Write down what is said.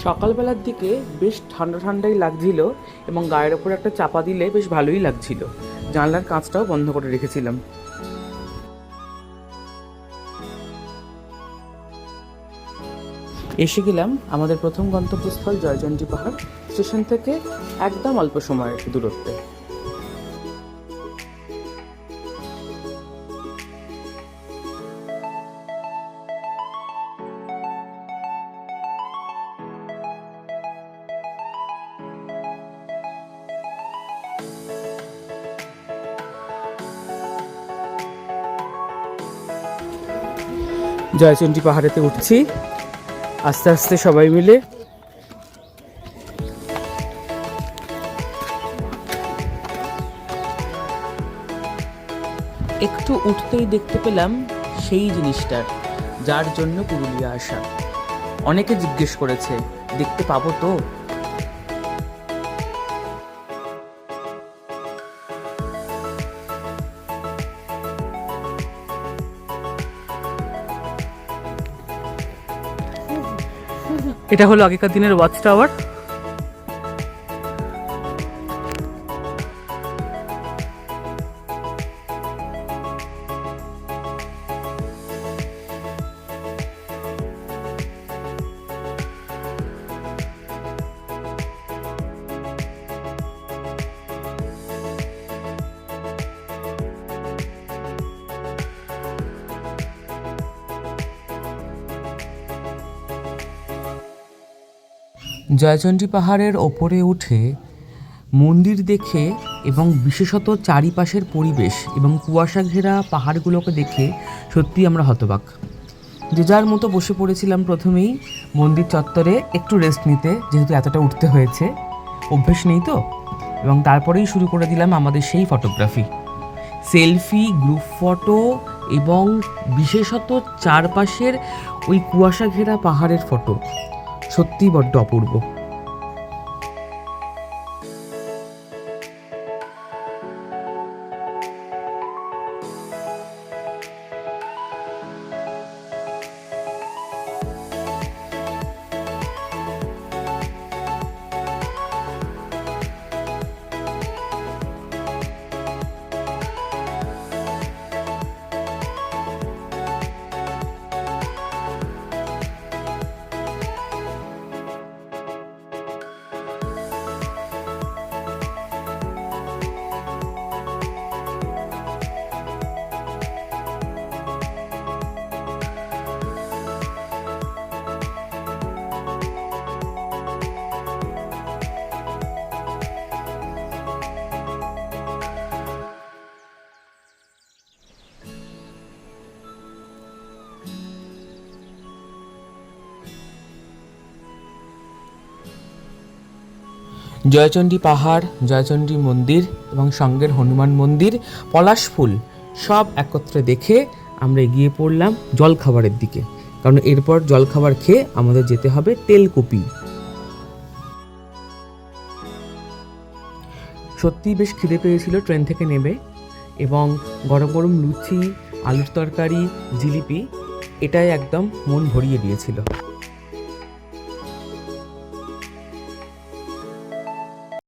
সকালবেলার দিকে বেশ ঠান্ডা ঠান্ডাই লাগছিল এবং গায়ের ওপর একটা চাপা দিলে বেশ ভালোই লাগছিল। জানলার কাঁচটাও বন্ধ করে রেখেছিলাম। এসে গেলাম আমাদের প্রথম গন্তব্যস্থল জয়চণ্ডী পাহাড়। স্টেশন থেকে একদম অল্প সময়ের দূরত্বে। জয়চণ্ডী পাহাড়েতে উঠছি আস্তে আস্তে সবাই মিলে। একটু উঠতেই দেখতে পেলাম সেই জিনিসটার যার জন্য পুরুলিয়া আসা। অনেকে জিজ্ঞেস করেছে দেখতে পাবো তো। এটা হলো আগেকার দিনের ওয়াচ টাওয়ার। জয়চণ্ডী পাহাড়ের ওপরে উঠে মন্দির দেখে এবং বিশেষত চারিপাশের পরিবেশ এবং কুয়াশা ঘেরা পাহাড়গুলোকে দেখে সত্যি আমরা হতবাক। যে যার মতো বসে পড়েছিলাম প্রথমেই মন্দির চত্বরে একটু রেস্ট নিতে, যেহেতু এতটা উঠতে হয়েছে, অভ্যেস নেই তো। এবং তারপরেই শুরু করে দিলাম আমাদের সেই ফটোগ্রাফি, সেলফি, গ্রুপ ফটো এবং বিশেষত চারপাশের ওই কুয়াশা ঘেরা পাহাড়ের ফটো। সত্যি বড্ড অপূর্ব। জয়চণ্ডী পাহাড়, জয়চণ্ডী মন্দির এবং সঙ্গের হনুমান মন্দির, পলাশ ফুল সব একত্রে দেখে আমরা এগিয়ে পড়লাম জলখাবারের দিকে, কারণ এরপর জলখাবার খেয়ে আমাদের যেতে হবে তেলকুপি। সত্যিই বেশ খিদে পেয়েছিল ট্রেন থেকে নেমে, এবং গরম গরম লুচি, আলুর তরকারি, জিলিপি, এটাই একদম মন ভরিয়ে দিয়েছিল।